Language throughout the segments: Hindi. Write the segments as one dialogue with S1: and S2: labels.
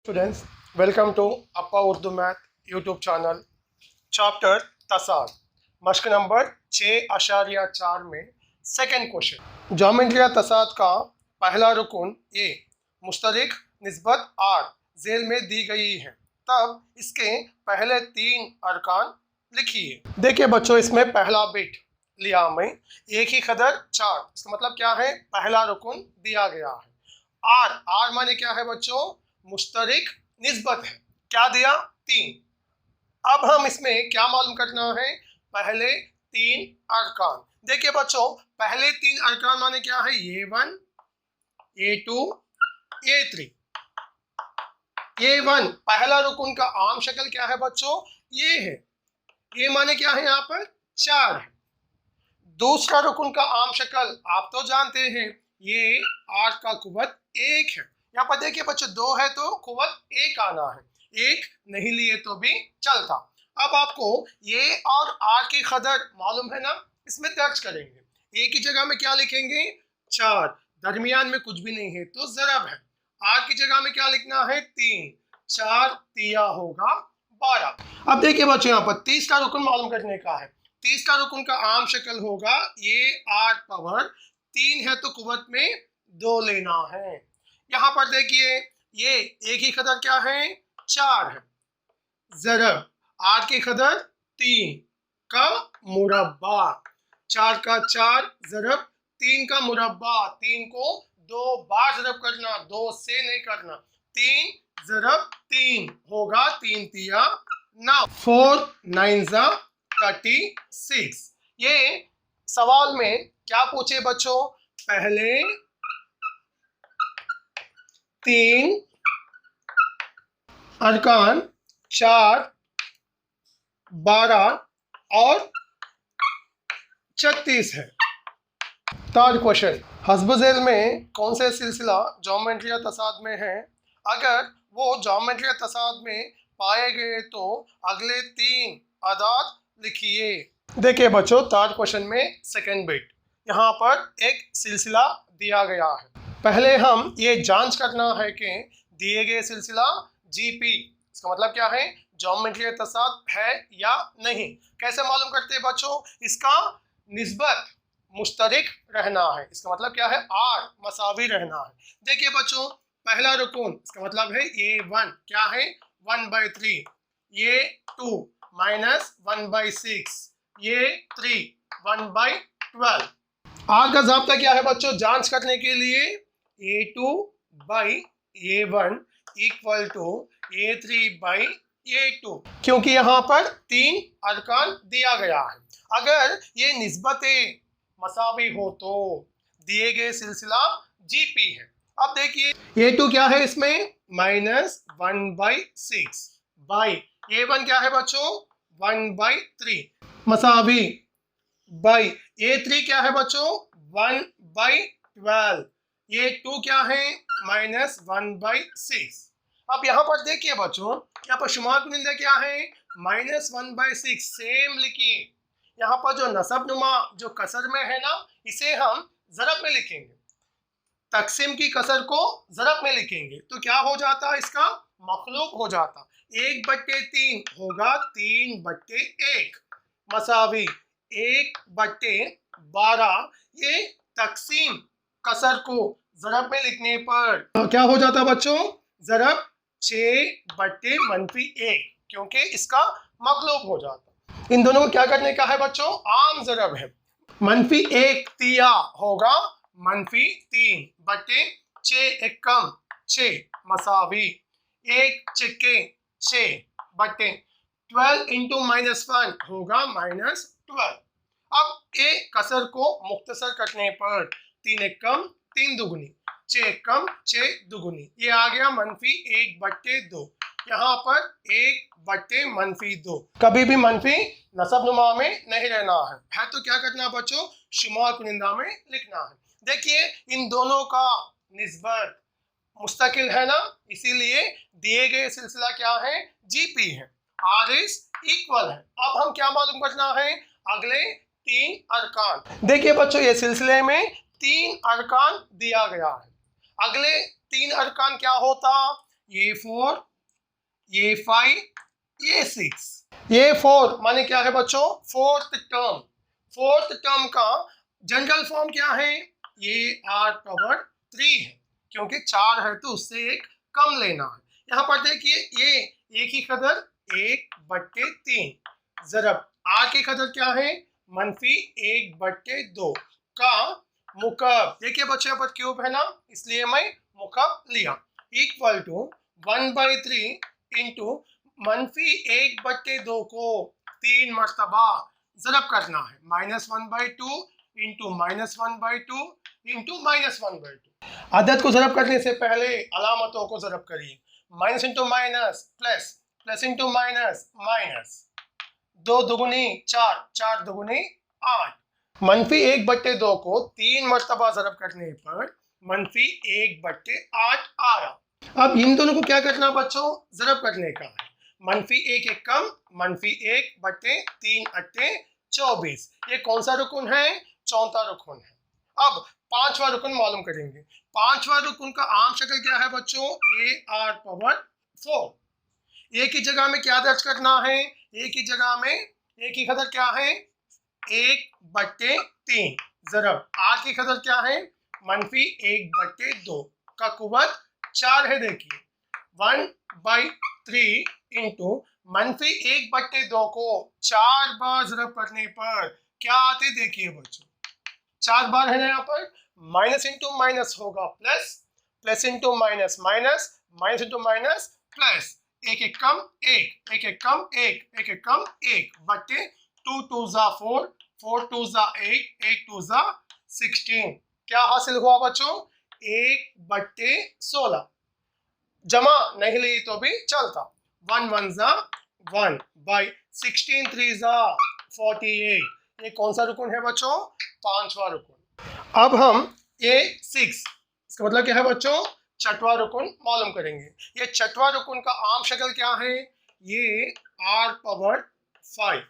S1: Students, welcome to Appa Urdu math YouTube channel. Chapter तसाद, मश्क नंबर 6.4 में सेकंड क्वेश्चन। ज्योमेट्री तसाद का पहला रुकन ए मुश्तरिक निस्बत आर जेल में दी गई है, तब इसके पहले 3 अरकान लिखिए। देखिए बच्चों, इसमें पहला बिट लिया मैं एक ही कदर 4, इसका मतलब क्या है? पहला रुकन दिया गया है। आर आर माने क्या है बच्चों? मुश्तरिक निस्बत है। क्या दिया? 3। अब हम इसमें क्या मालूम करना है? पहले 3 अरकान। देखिए बच्चों, पहले 3 अरकान माने क्या है? A1, A2, A3। A1 पहला रुकन का आम शक्ल क्या है बच्चों? ये है। ये माने क्या है? यहाँ पर 4 है। दूसरा रुकन का आम शक्ल आप तो जानते हैं, ये 8 का कुव्वत 1 है। यहाँ पर देखिए बच्चों, 2 है तो कुव्वत 1 आना है, 1 नहीं लिए तो भी चलता। अब आपको ये और आर की कदर मालूम है ना, इसमें दर्ज करेंगे। ए की जगह में क्या लिखेंगे? 4। दरमियान में कुछ भी नहीं है तो ज़रब है। आर की जगह में क्या लिखना है? 3। 4 तिया होगा 12। अब देखिए बच्चों, यहाँ पर तीसरा रुकन मालूम करने का है। तीसरा रुकन का आम शक्ल होगा ये 8 पावर 3 है तो कुव्वत में 2 लेना है। यहाँ पर देखिए ये एक ही कदर क्या है? 4 है। ज़रब 8 की कदर 3 का मुरब्बा, 4 का 4 ज़रब 3 का मुरब्बा। 3 को 2 बार ज़रब करना, 2 से नहीं करना। 3 ज़रब 3 होगा 3 तिया 9, 4 9 जा 36। ये सवाल में क्या पूछे बच्चों? पहले 3 अरकान 4, 12 और 36 है। थर्ड क्वेश्चन, हस्ब ज़ैल में कौन से सिलसिला ज्योमेट्री तसाद में है? अगर वो ज्योमेट्री तसाद में पाए गए तो अगले 3 अदाद लिखिए। देखिए बच्चों, थर्ड क्वेश्चन में सेकंड बिट, यहाँ पर एक सिलसिला दिया गया है। पहले हम ये जांच करना है कि दिए गए सिलसिला जीपी, इसका मतलब क्या है? ज्योमेट्री तसाद है या नहीं। कैसे मालूम करते हैं बच्चों? इसका निस्बत मुश्तरिक रहना है, इसका मतलब क्या है? आर मसावी रहना है। देखिए बच्चों, पहला रुकन इसका मतलब है A1 क्या है? 1/3। ये 2 -1/6। ये 3 1/12। आर का ज़ाब्ता क्या है बच्चों? जांच करने के लिए A2/A1 इक्वल टू A3/A2, क्योंकि यहाँ पर 3 अरकान दिया गया है। अगर ये निस्बतें मसावी हो तो दिए गए सिलसिला जीपी है। अब देखिए A2 क्या है? इसमें -1/6 बाई A1 क्या है बच्चों? 1/3 मसावी बाई A3 क्या है बच्चों? 1/12। ये 2 क्या है? -1/6। अब यहाँ पर देखिए बच्चों, यहाँ पर शुमार कुनिंदा क्या है? -1/6 सेम लिखिए। यहाँ पर जो नसब नुमा जो कसर में है ना, इसे हम ज़रब में लिखेंगे। तकसीम की कसर को ज़रब में लिखेंगे तो क्या हो जाता है? इसका मखलूब हो जाता। 1/3 होगा 3/1 मसावी 1/12। ये तकसीम कसर को ज़रब में लिखने पर क्या हो जाता बच्चों? ज़रब 6/-1, क्योंकि इसका मखलूब हो जाता। इन दोनों को क्या करने का है बच्चों? आम ज़रब है। -1 तिया होगा -3/6 एकम 6 मसावी 1 चिक्के 6/12 इंटू -1 होगा -12। अब ए कसर को मुख्तसर करने पर 3 एकम 3 दुगुनी 6 एकम 6 दुगुनी, ये आ गया -1/2। यहाँ पर 1/-2। कभी भी मनफी नसब नुमा में नहीं रहना है तो क्या करना बच्चों? शुमार कुनिंदा में लिखना है। देखिए इन दोनों का निस्बत मुस्तकिल है ना, इसीलिए दिए गए सिलसिला क्या है? जीपी है। आर इज इक्वल है। अब हम क्या मालूम करना है? अगले 3 अरकान। देखिए बच्चों, ये सिलसिले में 3 अरकान दिया गया है। अगले 3 अरकान क्या होता? ये 4, ये 5, ये 6। ये 4 माने क्या है बच्चों? Fourth term. फोर्थ टर्म का जनरल फॉर्म क्या है? ये r पावर 3 है, क्योंकि 4 है तो उससे एक कम लेना है। यहाँ पर देखिए ये एक ही कदर 1/3 जरब r की कदर क्या है? -1/2 का मुकब। देखिए बच्चे यहाँ पर क्यूब है ना, इसलिए मैं मुकब लिया। इक्वल टू 1/3 इंटू -1/2 को 3 मरतबा जरब करना है। -1/2 इंटू -1/2 इंटू -1/2। अदद को जरब करने से पहले अलामतों को जरब करिए। Minus into minus plus, plus into minus minus. 2 दुगुनी 4, 4 दुगुनी 8। -1/2 को 3 मरतबा जरब करने पर -1/8 आया। अब इन दोनों को क्या करना बच्चों? जरब करने का है। -1 एक कम, -1/3 अट्ठे 24। ये कौन सा रुकन है? चौथा रुकन है। अब पांचवा रुकन मालूम करेंगे। पांचवा रुकन का आम शक्ल क्या है बच्चों? ये r पावर 4। एक ही जगह में क्या दर्ज करना है? एक ही जगह में एक ही कदर क्या है? 1/3 जरब r की कदर क्या है? -1/2 का कुव्वत 4 है। देखिए 1/3 इंटू -1/2 को 4 बार जरब करने पर क्या आते? देखिए बच्चों 4 बार है ना, यहाँ पर माइनस इंटू माइनस होगा plus, plus into minus minus, minus into minus plus. एक एक कम एक, एक एक कम एक, एक एक कम एक बटे 2 2 जा 4, 4 2 जा 8, 8 2 जा 16। क्या हासिल हुआ बच्चों? 1/16। जमा नहीं ली तो भी चलता। 1 1 जा 1 बाई 16 3 जा 48। ये कौन सा रुकन है बच्चों? पांचवा रुकन। अब हम ये 6, इसका मतलब क्या है बच्चों? छठवा रुकन मालूम करेंगे। ये छठवा रुकन का आम शक्ल क्या है? ये r पावर 5।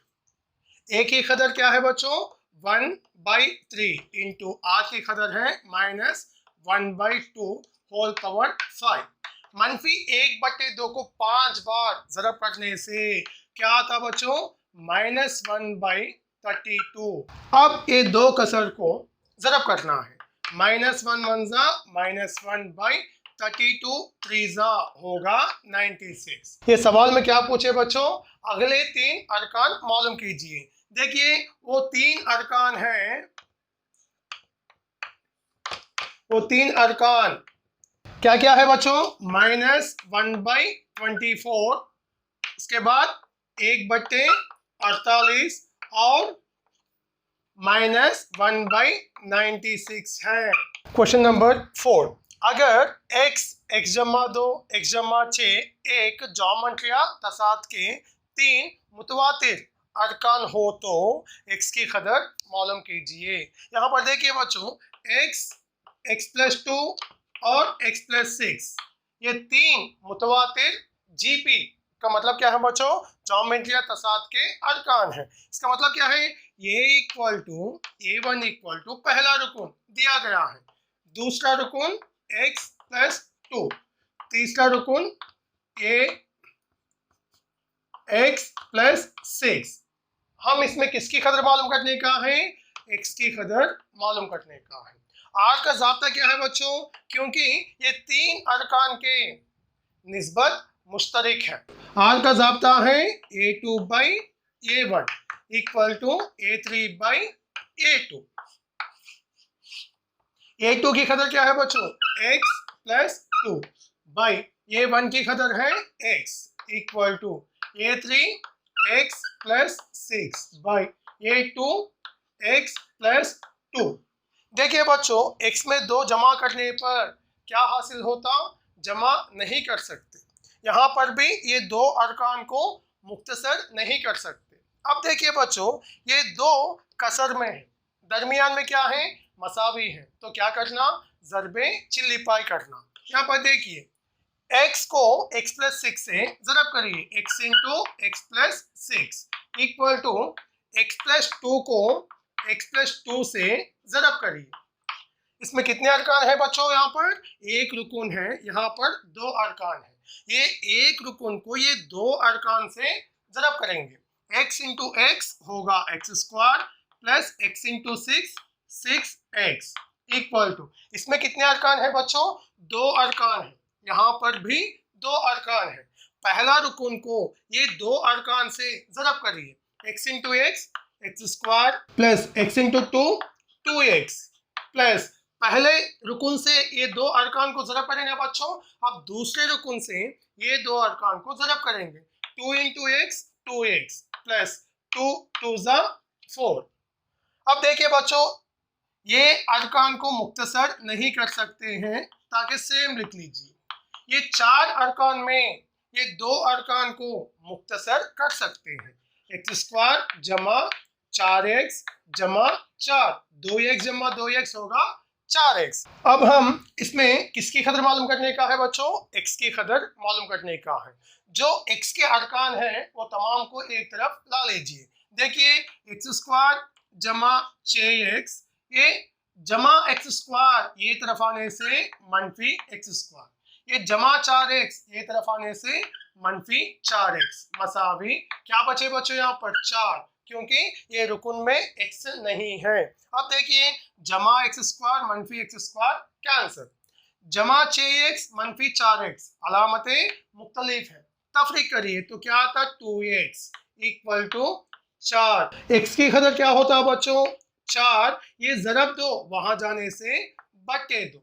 S1: एक ही कदर क्या है बच्चों? 1/3 इंटू r की कदर है -1/2 होल पावर 5। -1/2 को 5 बार जरब करने से क्या आता बच्चों? -1/32। अब ये दो कसर को जरब करना है। -1 1 जा -1/32 3 जा होगा 96। ये सवाल में क्या पूछे बच्चों? अगले 3 अरकान मालूम कीजिए। देखिए वो 3 अरकान हैं, वो 3 अरकान क्या क्या है बच्चों? -1/24, उसके बाद 1/48 और -1/96 है। क्वेश्चन नंबर 4, अगर x जमा 2 x जमा 6 एक ज्योमेट्रिया तसाद के 3 मुतवातिर अरकान हो तो x की कदर मालूम कीजिए। यहाँ पर देखिए बच्चों x + 2 और x + 6 ये 3 मुतवातिर GP का मतलब क्या है बच्चों? ज्योमेट्रिया तसाद के अरकान है। इसका मतलब क्या है? ये equal to A1 equal to पहला रुकन दिया गया है, दूसरा रुकन x + 2, तीसरा रुकन x + 6। हम इसमें किसकी कदर मालूम करने का है? x की कदर मालूम करने का है। r का ज़ाब्ता क्या है बच्चों? क्योंकि ये 3 अरकान के निस्बत मुश्तरक है। r का ज़ाब्ता है A2/A1 equal to A3/A2। A2 की कदर क्या है बच्चों? x + 2 बाई A1 की कदर है x equal to A3 x + 6 by A2 x + 2। देखिए बच्चों x में 2 जमा करने पर क्या हासिल होता? जमा नहीं कर सकते। यहाँ पर भी ये 2 अरकान को मुख्तसर नहीं कर सकते। अब देखिए बच्चों ये 2 कसर में है, दरमियान में क्या है? मसावी है। तो क्या करना? ज़रबे चिल्ली पाई करना। यहाँ पर देखिए x को x + 6 से ज़रब करिए, x into x + 6 equal to x + 2 को x + 2 से ज़रब करिए। इसमें कितने अरकान है बच्चों? यहाँ पर एक रुकन है, यहाँ पर 2 अरकान है। ये एक रुकन को ये दो अरकान से ज़रब करेंगे। x इंटू एक्स होगा x square plus x into six 6x equal to, इसमें कितने अरकान है बच्चों? दो अरकान है। यहाँ पर भी दो अरकान है। पहला रुकन को ये दो अरकान से ज़रब करिए। x into x x square plus x into two 2x plus पहले रुकन से ये दो अरकान को ज़रब करेंगे बच्चों। अब दूसरे रुकन से ये दो अरकान को ज़रब करेंगे। 2 इंटू एक्स 2x प्लस 2 2 ज़ा 4। अब देखिए बच्चों, ये अरकान को मुख्तसर नहीं कर सकते हैं, ताकि सेम लिख लीजिए। ये चार अरकान में ये दो अरकान को मुख्तसर कर सकते हैं। एक्स स्क्वायर जमा 4x जमा 4, 2x जमा 2x होगा 4x। अब हम इसमें किसकी कदर मालूम करने का है बच्चों? x की कदर मालूम करने का है। जो x के अरकान हैं वो तमाम को एक तरफ ला लीजिए। देखिए एक्स स्क्वायर जमा 6x, ये जमा एक्स स्क्वायर ये तरफ आने से मनफी एक्स स्क्वायर, ये जमा 4x ये तरफ आने से मनफी 4x मसावी क्या बचे बच्चों? यहाँ पर 4, क्योंकि ये रुकन में x नहीं है। अब देखिए जमा एक्स स्क्वायर मनफी एक्स स्क्वायर कैंसर, जमा 6x मनफी 4x अलामतें मुख्तलिफ है, तफरीक करिए तो क्या आता? 2x equal to 4। x की कदर क्या होता है बच्चों? 4, ये ज़रब दो वहां जाने से बटे 2,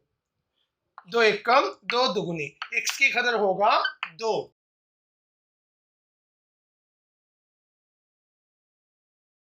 S1: 2 एक कम 2 दुगनी, x की कदर होगा 2।